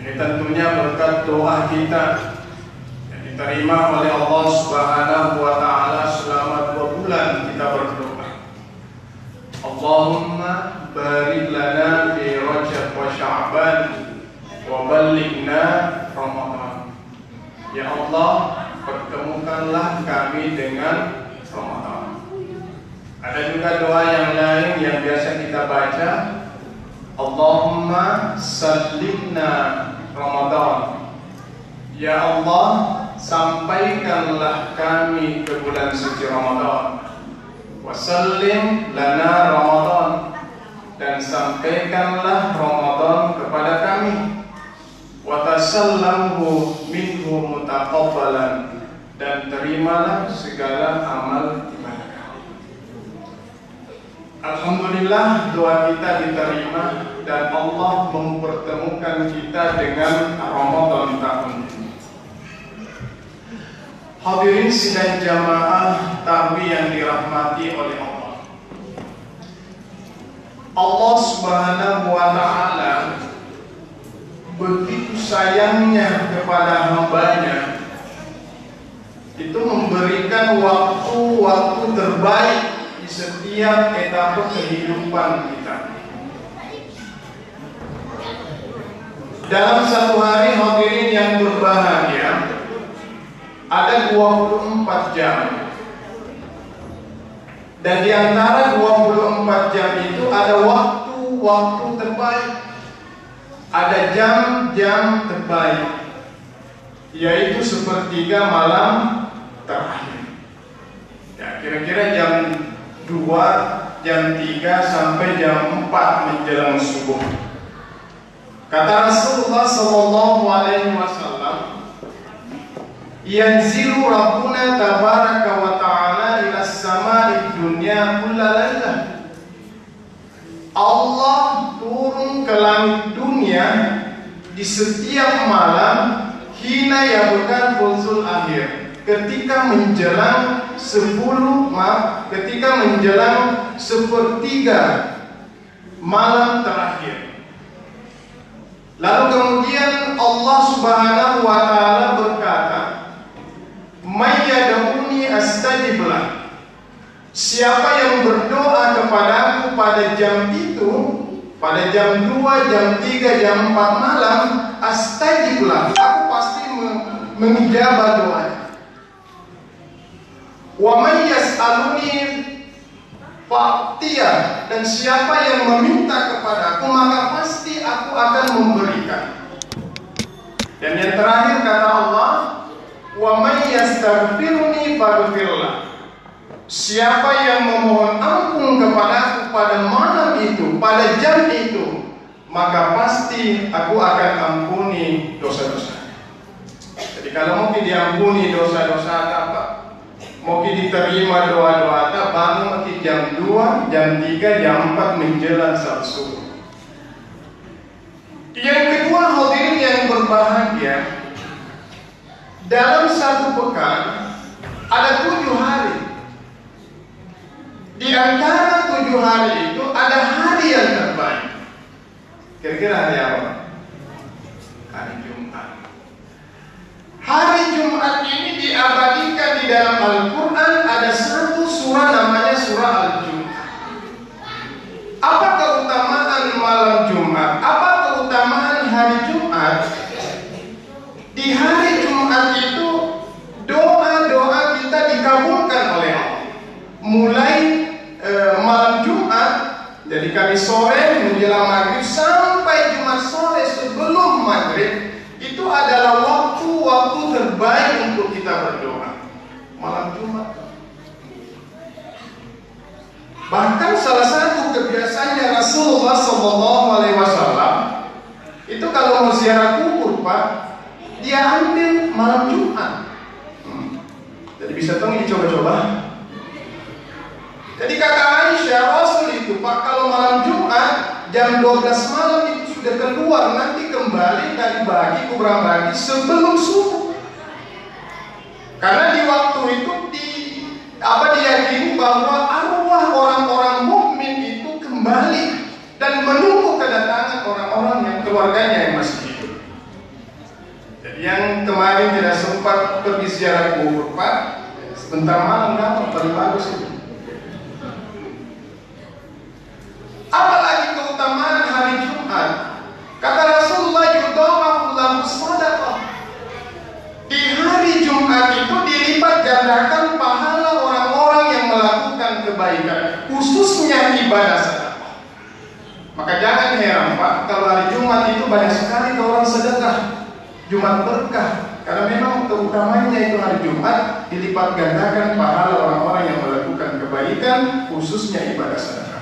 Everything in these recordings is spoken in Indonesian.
Ini tentunya berkat doa kita yang diterima oleh Allah Subhanahu wa Ta'ala selama 2 bulan kita berdoa. Allahumma barik lana fi Rajab wa Sya'ban wa ballighna Ramadan. Ya Allah, pertemukanlah kami dengan Ramadan. Ada juga doa yang lain yang biasa kita baca, Allahumma sallimna Ramadan. Ya Allah, sampaikanlah kami ke bulan suci Ramadan. Wasallim lana Ramadan, dan sampaikanlah Ramadan kepada kami. Watasallamhu minhu mutaqabbalan, dan terimalah segala amal ibadah kami. Alhamdulillah, doa kita diterima dan Allah mempertemukan kita dengan Ramadan tahun ini. Hadirin sidang jamaah tarawih yang dirahmati oleh Allah. Allah Subhanahu wa Ta'ala begitu sayangnya kepada hambanya, itu memberikan waktu-waktu terbaik di setiap etapa kehidupan kita. Dalam satu hari, hadirin yang berbahagia, ada 24 jam. Dan di antara 24 jam itu ada waktu-waktu terbaik. Ada jam-jam terbaik, yaitu sepertiga malam terakhir. Ya, kira-kira jam 2, jam 3 sampai jam 4 menjelang subuh. Kata Rasulullah SAW, yanzilu Rabbuna tabaraka wa ta'ala ila samai dunya kullalaylah. Allah turun ke langit dunia di setiap malam hina yabukan fulsul akhir, ketika menjelang sepertiga malam terakhir. Lalu kemudian Allah Subhanahu wa Ta'ala berkata, may yad'uni astajib lah. Siapa yang berdoa kepadaku pada jam itu, pada jam 2, jam 3, jam 4 malam, astajiblah, aku pasti mengijabah doanya. Wa may yas'aluni fa'tiyah, dan siapa yang meminta kepadaku, maka pasti aku akan memberikan. Dan yang terakhir kata Allah, wa may yastaghfiruni faghfirlah. Siapa yang memohon ampun kepadaku pada malam itu, pada jam itu, maka pasti aku akan ampuni dosa-dosa. Jadi kalau mau diampuni dosa-dosa apa? Mau diterima doa-doa apa? Bangun jam 2, jam 3, jam 4 menjelang salat subuh. Yang kedua, hadirin yang berbahagia, dalam satu pekan ada 7 hari. Di antara 7 hari itu ada hari yang terbaik. Kira-kira hari apa? Hari Jumat. Hari Jumat ini diabadikan di dalam Al-Quran. Ada satu surah namanya surah Al-Jumat. Apa keutamaan malam Jumat? Apa keutamaan hari Jumat? Di hari Jumat itu doa-doa kita dikabulkan oleh Allah. Mulai malam Jumat, jadi kami sore menjelang maghrib sampai Jumat sore sebelum maghrib, itu adalah waktu-waktu terbaik untuk kita berdoa. Malam Jumat. Bahkan salah satu kebiasaannya Rasulullah SAW itu kalau mau ziarah kubur, Pak, dia ambil malam Jumat. Jadi bisa tolong dicoba-coba. Jadi kata Aisyah, Rasul itu, Pak, kalau malam Jumat jam 12 malam itu sudah keluar, nanti kembali dari bagi kuburan bagi sebelum subuh. Karena di waktu itu diyakini bahwa arwah orang-orang mukmin itu kembali dan menunggu kedatangan orang-orang yang keluarganya yang masih hidup. kemarin tidak sempat pergi ziarah kubur, Pak. Sebentar malam kan paling bagus itu. Apalagi keutamaan hari Jumat. Kata Rasulullah, yudha'afu lahu shadaqah. Di hari Jumat itu dilipat gandakan pahala orang-orang yang melakukan kebaikan, khususnya ibadah sedekah. Maka jangan heran, Pak, kalau hari Jumat itu banyak sekali orang sedekah. Jumat berkah, karena memang keutamanya itu hari Jumat dilipat gandakan pahala orang-orang yang melakukan kebaikan, khususnya ibadah sedekah.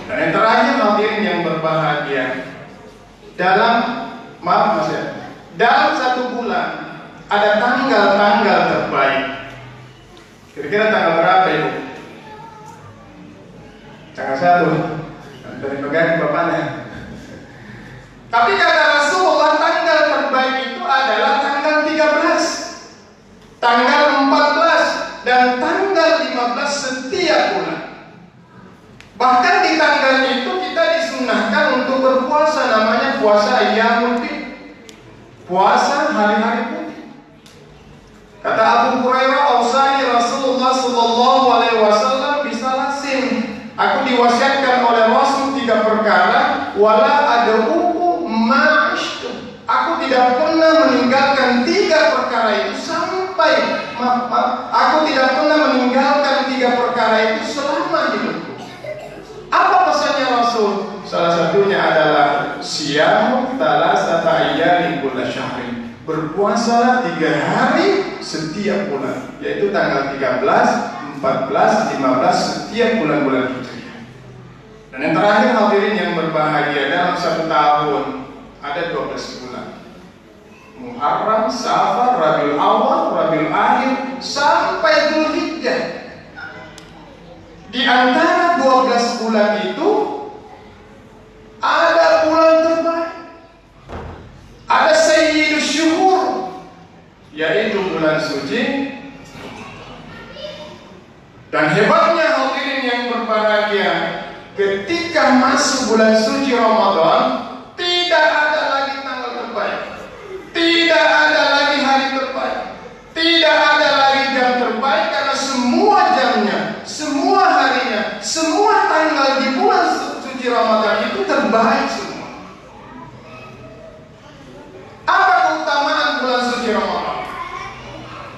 Dan yang terakhir, hadirin yang berbahagia, dalam satu bulan ada tanggal-tanggal terbaik. Kira-kira tanggal berapa itu? Tanggal 1 dari pegang bapaknya. Tapi kata Rasulullah, tanggal terbaik itu adalah tanggal 13, tanggal 14, dan tanggal 15 setiap bulan. Bahkan di tanggal itu kita disunahkan untuk berpuasa, namanya puasa Ayyamul Bid, puasa hari-hari putih. Kata Abu Hurairah, "Ausani Rasulullah sallallahu alaihi wasallam bisalasin." Aku diwasiatkan oleh Rasul 3 perkara, wala ad'uku ma'ishtu. Aku tidak pernah meninggalkan 3 perkara itu sampai aku tidak pernah meninggalkan 3 perkara itu selama hidupku. Apa pesannya Rasul? Salah satunya adalah siyamu thalathata ayyamin kulla syahrin. Berpuasalah 3 hari setiap bulan, yaitu tanggal 13, 14, 15 setiap bulan-bulan Hijriah. Dan yang terakhir, hadirin yang berbahagia, dalam 1 tahun ada 12 bulan. Muharram, Safar, Rabiul Awal, Rabiul Akhir sampai Dzulhijjah. Di antara 12 bulan itu ada bulan terbaik, ada Sayyidus Syuhur, yaitu bulan suci. Dan hebatnya hadirin yang berbahagia, ketika masuk bulan suci Ramadan, tidak ada lagi tanggal terbaik, tidak ada lagi hari terbaik, tidak ada lagi jam terbaik, karena semua jamnya, semua harinya, semua tanggal di bulan suci Ramadan itu terbaik semua. Apa keutamaan bulan suci Ramadan?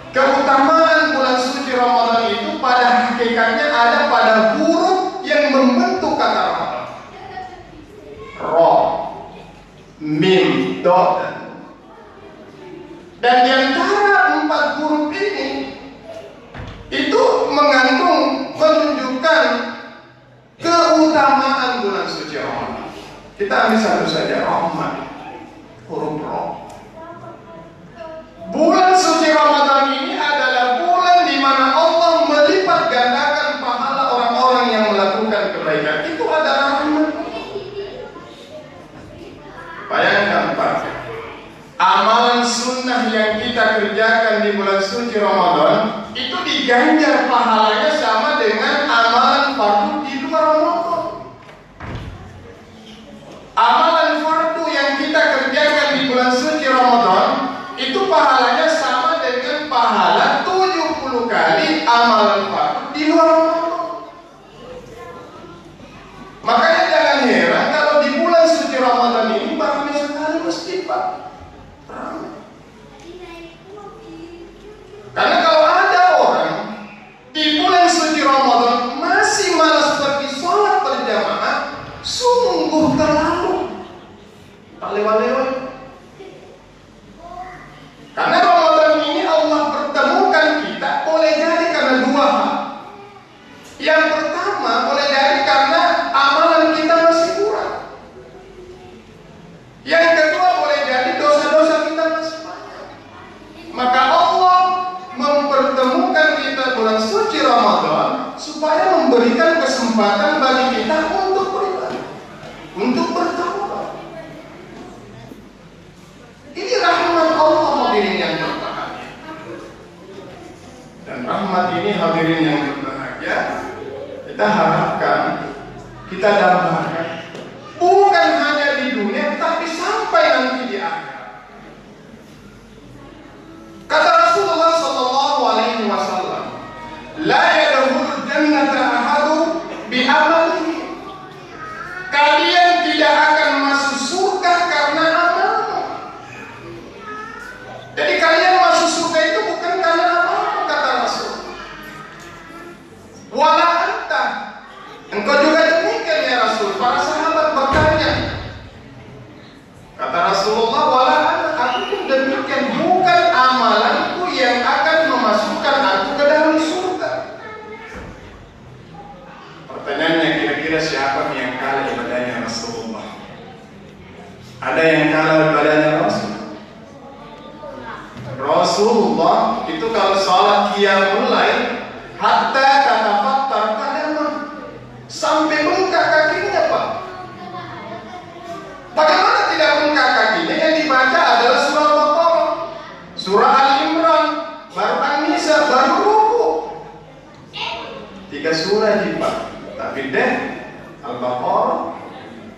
Keutamaan bulan suci Ramadan itu pada hakikatnya ada pada huruf yang membentuk kata Ramadan. Ra, Mim, Do, dan di antara 4 huruf ini itu mengandung, menunjukkan keutamaan bulan suci Ramadan. Kita ambil satu saja, Rahmat, huruf Ra. Bulan suci Ramadan ini adalah bulan di mana Allah melipat gandakan pahala orang-orang yang melakukan kebaikan. Itu adalah rahmat. Bayangkan, Pak, amalan sunnah yang kita kerjakan di bulan suci Ramadan itu diganjar pahalanya sama dengan amalan fardu di luar Ramadan. Amalan fardu yang kita kerjakan di bulan suci Ramadan itu pahalanya sama dengan pahala 70 kali amalan fardu di luar Ramadan. Makanya jangan heran kalau di bulan suci Ramadan ini ramai sekali masjid, Pak. Ramai. Karena kalau ada orang di bulan suci Ramadan masih malas pergi sholat berjamaah, sungguh terlalu tak lewat-lewat. Karena Ramadan ini Allah pertemukan kita, boleh jadi karena 2 hal. Yang pertama, boleh jadi karena amalan kita masih kurang. Yang kedua, boleh jadi dosa-dosa kita masih banyak. Maka Allah mempertemukan kita bulan suci Ramadan supaya memberikan kesempatan bagi kita untuk beribadah, untuk bertaubat. Ini rahmat Allah, hadirin yang berbahagia. Dan rahmat ini, hadirin yang berbahagia, kita harapkan, kita dambakan, bukan hanya di dunia, tapi sampai nanti di akhirat. Ada yang kalah ibadahnya Rasulullah itu kalau sholat qiyamul lail hatta tatafaktar qadamah, sampai bengkak kakinya, Pak. Bagaimana tidak bengkak kakinya? Yang dibaca adalah surah Al-Baqarah, surah Al-Imran, baru An-Nisa, baru ruku. 3 surah Pak. Tapi deh Al-Baqarah,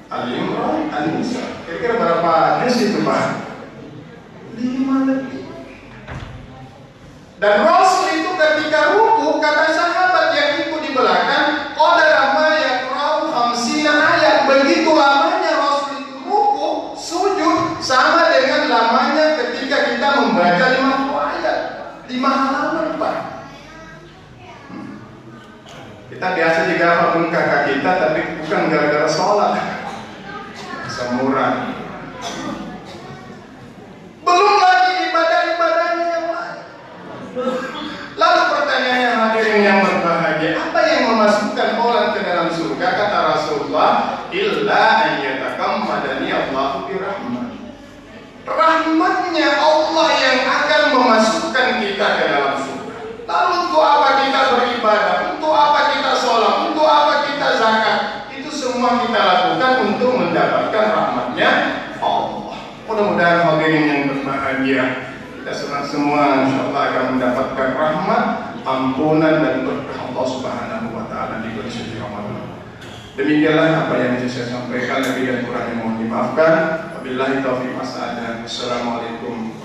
Al-Imran, An-Nisa. Kira-kira berapa juz itu, Pak? 5 lebih. Dan Rasul itu ketika ruku, kata sahabat yang ikut di belakang, qadara ma yaqra'u 50 ayat. Begitu lamanya Rasul itu ruku, sujud, sama dengan lamanya ketika kita membaca 50 ayat. 5 halaman, Pak. Kita biasa juga bengkak kaki kita, tapi bukan gara-gara sholat. Semurah. Belum lagi ibadah-ibadahnya yang lain. Lalu pertanyaannya, hadirin yang berbahagia, apa yang memasukkan orang ke dalam surga? Kata Rasulullah, illa ayyatakamadani Allahu birahmah. Rahmatnya Allah yang akan memasukkan kita ke dalam surga. Lalu untuk apa kita beribadah? Untuk apa kita sholat? Untuk apa kita zakat? Itu semua kita lakukan untuk mendapatkan rahmatnya Allah. Mudah-mudahan hadirin yang berbahagia, kita semua insyaallah akan mendapatkan rahmat, ampunan dan berkah Allah Subhanahu wa taala di bulan suci Ramadan. Demikianlah apa yang bisa saya sampaikan, lebih dan kurangnya mohon dimaafkan. Wabillahi taufiq wal hidayah. Assalamualaikum